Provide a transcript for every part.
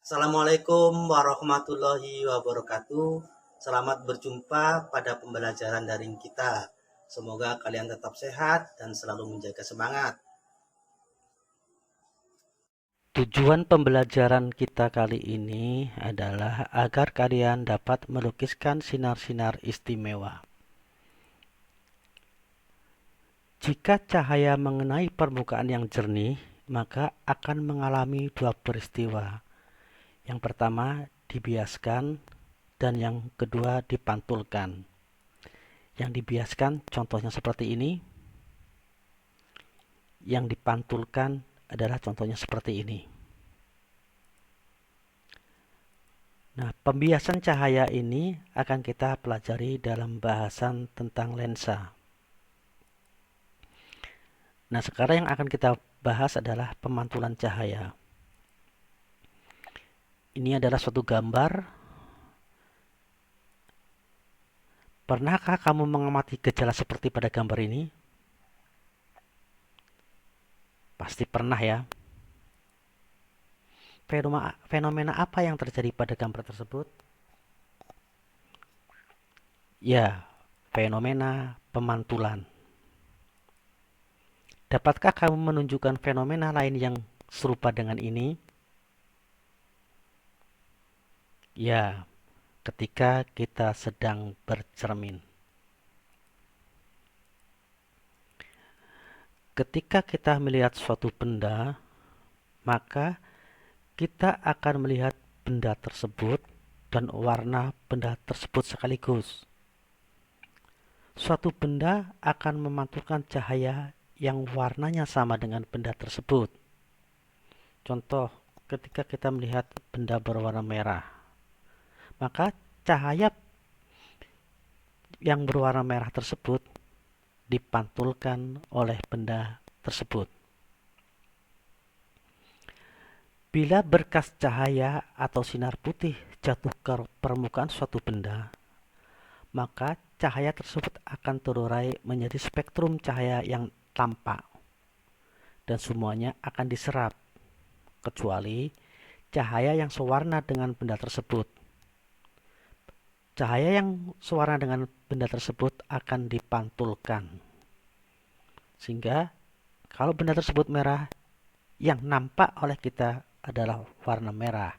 Assalamualaikum warahmatullahi wabarakatuh. Selamat berjumpa pada pembelajaran daring kita. Semoga kalian tetap sehat dan selalu menjaga semangat. Tujuan pembelajaran kita kali ini adalah agar kalian dapat melukiskan sinar-sinar istimewa. Jika cahaya mengenai permukaan yang jernih, maka akan mengalami dua peristiwa. Yang pertama, dibiaskan, dan yang kedua, dipantulkan. Yang dibiaskan contohnya seperti ini, yang dipantulkan adalah contohnya seperti ini. Nah, pembiasan cahaya ini akan kita pelajari dalam bahasan tentang lensa. Nah, sekarang yang akan kita bahas adalah pemantulan cahaya. Ini adalah suatu gambar. Pernahkah kamu mengamati gejala seperti pada gambar ini? Pasti pernah ya. Fenomena apa yang terjadi pada gambar tersebut? Ya, fenomena pemantulan. Dapatkah kamu menunjukkan fenomena lain yang serupa dengan ini? Ya, ketika kita sedang bercermin. Ketika kita melihat suatu benda, maka kita akan melihat benda tersebut dan warna benda tersebut sekaligus. Suatu benda akan memantulkan cahaya yang warnanya sama dengan benda tersebut. Contoh, ketika kita melihat benda berwarna merah, maka cahaya yang berwarna merah tersebut dipantulkan oleh benda tersebut. Bila berkas cahaya atau sinar putih jatuh ke permukaan suatu benda, maka cahaya tersebut akan terurai menjadi spektrum cahaya yang tampak dan semuanya akan diserap kecuali cahaya yang sewarna dengan benda tersebut. Cahaya yang sewarna dengan benda tersebut akan dipantulkan. Sehingga kalau benda tersebut merah, yang nampak oleh kita adalah warna merah.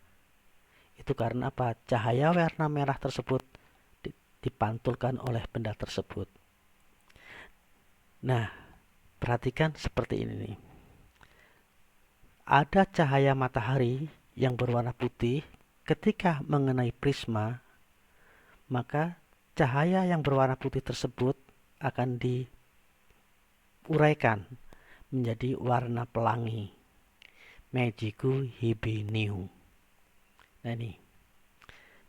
Itu karena apa? Cahaya warna merah tersebut dipantulkan oleh benda tersebut. Nah, perhatikan seperti ini nih. Ada cahaya matahari yang berwarna putih ketika mengenai prisma, maka cahaya yang berwarna putih tersebut akan diuraikan menjadi warna pelangi. Magiku hibiniu. Nah ini,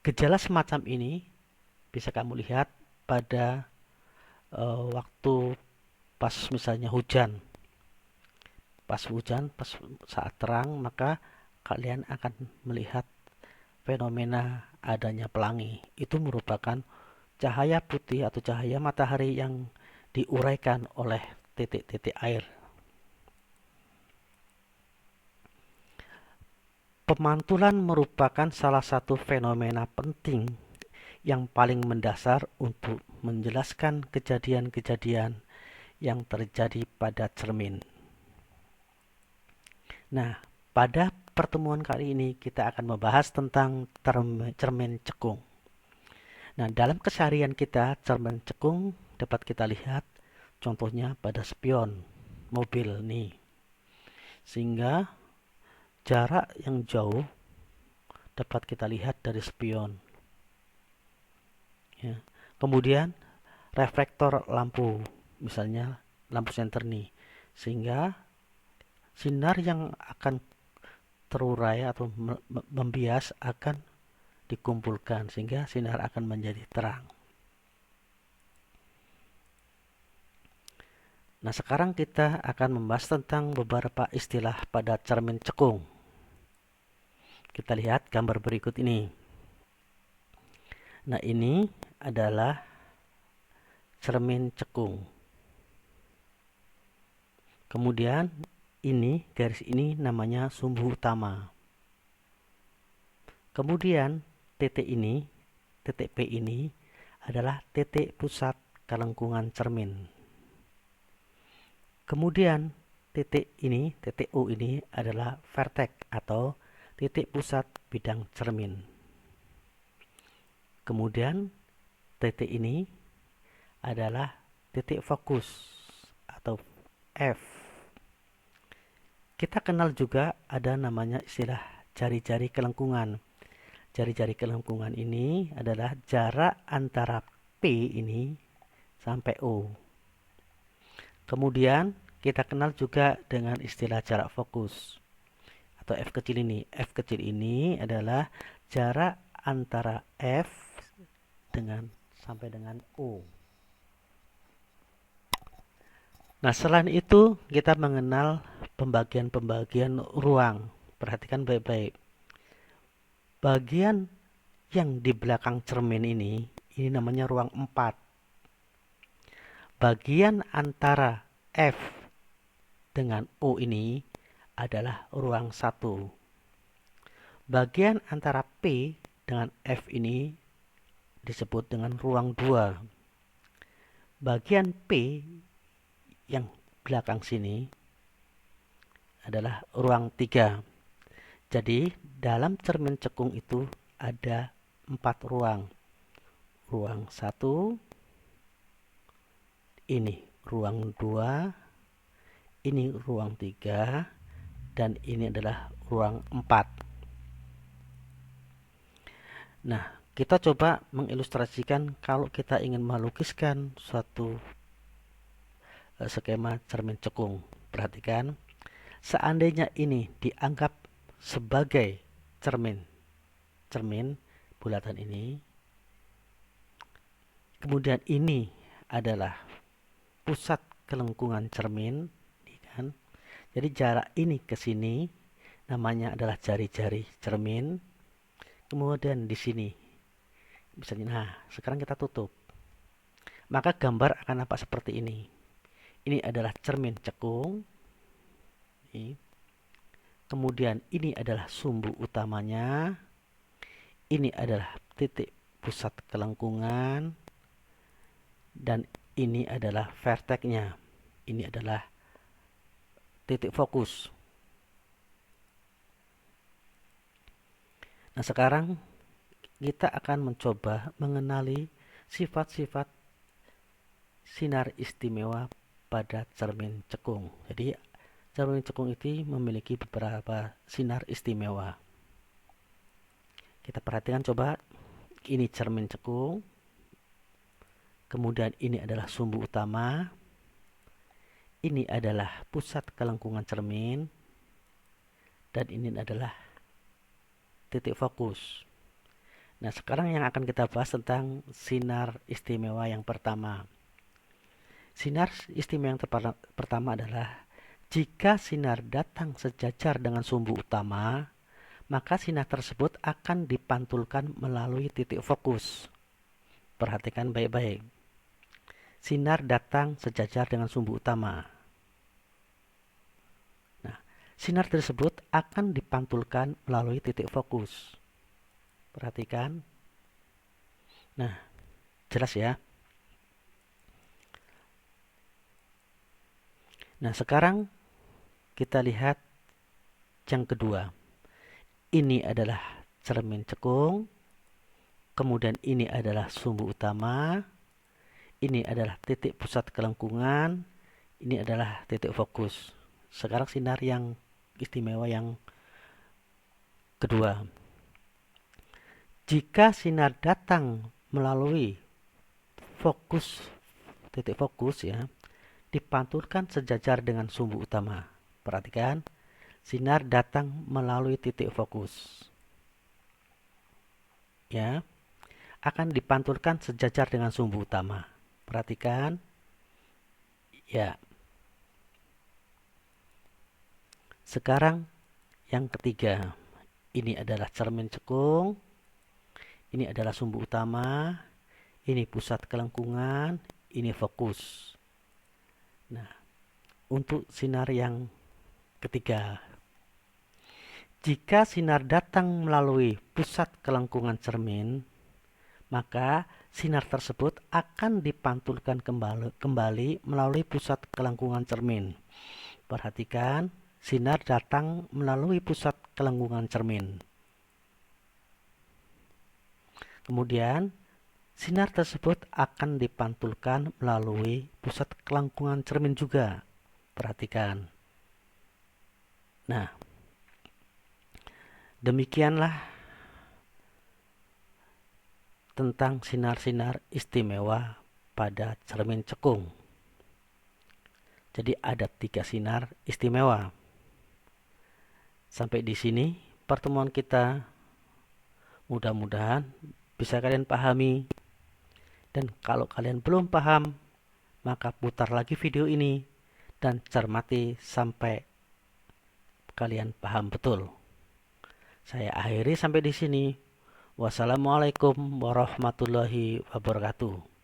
gejala semacam ini bisa kamu lihat pada waktu pas misalnya hujan. Pas hujan, pas saat terang, maka kalian akan melihat fenomena adanya pelangi. Itu merupakan cahaya putih atau cahaya matahari yang diuraikan oleh titik-titik air. Pemantulan merupakan salah satu fenomena penting yang paling mendasar untuk menjelaskan kejadian-kejadian yang terjadi pada cermin. Nah, pada pertemuan kali ini kita akan membahas tentang cermin cekung. Nah, dalam keseharian kita, cermin cekung dapat kita lihat contohnya pada spion mobil nih. Sehingga jarak yang jauh dapat kita lihat dari spion. Ya. Kemudian reflektor lampu, misalnya lampu senter nih. Sehingga sinar yang akan terurai atau membias akan dikumpulkan sehingga sinar akan menjadi terang. Nah, sekarang kita akan membahas tentang beberapa istilah pada cermin cekung. Kita lihat gambar berikut ini. Nah, ini adalah cermin cekung. Kemudian ini garis ini namanya sumbu utama. Kemudian titik P ini adalah titik pusat kelengkungan cermin. Kemudian titik O ini adalah vertex atau titik pusat bidang cermin. Kemudian titik ini adalah titik fokus atau F. Kita kenal juga ada namanya istilah jari-jari kelengkungan. Jari-jari kelengkungan ini adalah jarak antara P ini sampai O. Kemudian kita kenal juga dengan istilah jarak fokus atau F kecil ini. F kecil ini adalah jarak antara F sampai dengan O. Nah, selain itu kita mengenal pembagian-pembagian ruang. Perhatikan baik-baik. Bagian yang di belakang cermin ini namanya ruang 4. Bagian antara F dengan O ini adalah ruang 1. Bagian antara P dengan F ini disebut dengan ruang 2. Bagian P yang belakang sini adalah ruang 3. Jadi dalam cermin cekung itu ada 4 ruang. Ruang 1, ini ruang 2, ini ruang 3, dan ini adalah ruang 4. Nah, kita coba mengilustrasikan kalau kita ingin melukiskan suatu skema cermin cekung. Perhatikan, seandainya ini dianggap sebagai cermin bulatan ini, kemudian ini adalah pusat kelengkungan cermin, kan? Jadi jarak ini ke sini namanya adalah jari-jari cermin. Kemudian di sini misalnya, nah sekarang kita tutup, maka gambar akan nampak seperti ini. Ini adalah cermin cekung. Kemudian ini adalah sumbu utamanya. Ini adalah titik pusat kelengkungan. Dan ini adalah vertexnya. Ini adalah titik fokus. Nah, sekarang kita akan mencoba mengenali sifat-sifat sinar istimewa pada cermin cekung. Jadi cermin cekung itu memiliki beberapa sinar istimewa. Kita perhatikan coba, ini cermin cekung. Kemudian ini adalah sumbu utama. Ini adalah pusat kelengkungan cermin. Dan ini adalah titik fokus. Nah, sekarang yang akan kita bahas tentang sinar istimewa yang pertama. Sinar istimewa yang pertama adalah jika sinar datang sejajar dengan sumbu utama, maka sinar tersebut akan dipantulkan melalui titik fokus. Perhatikan baik-baik. Sinar datang sejajar dengan sumbu utama. Nah, sinar tersebut akan dipantulkan melalui titik fokus. Perhatikan. Nah, jelas ya. Nah, sekarang kita lihat yang kedua. Ini adalah cermin cekung. Kemudian ini adalah sumbu utama. Ini adalah titik pusat kelengkungan. Ini adalah titik fokus. Sekarang sinar yang istimewa yang kedua. Jika sinar datang melalui titik fokus ya, dipantulkan sejajar dengan sumbu utama. Perhatikan, sinar datang melalui titik fokus. Ya, akan dipantulkan sejajar dengan sumbu utama. Perhatikan. Ya. Sekarang yang ketiga. Ini adalah cermin cekung. Ini adalah sumbu utama. Ini pusat kelengkungan. Ini fokus. Nah, untuk sinar yang ketiga. Jika sinar datang melalui pusat kelengkungan cermin, maka sinar tersebut akan dipantulkan kembali melalui pusat kelengkungan cermin. Perhatikan, sinar datang melalui pusat kelengkungan cermin. Kemudian, sinar tersebut akan dipantulkan melalui pusat kelengkungan cermin juga. Perhatikan. Nah, demikianlah tentang sinar-sinar istimewa pada cermin cekung. Jadi ada 3 sinar istimewa. Sampai di sini pertemuan kita. Mudah-mudahan bisa kalian pahami. Dan kalau kalian belum paham, maka putar lagi video ini dan cermati sampai kalian paham betul. Saya akhiri sampai di sini. Wassalamualaikum warahmatullahi wabarakatuh.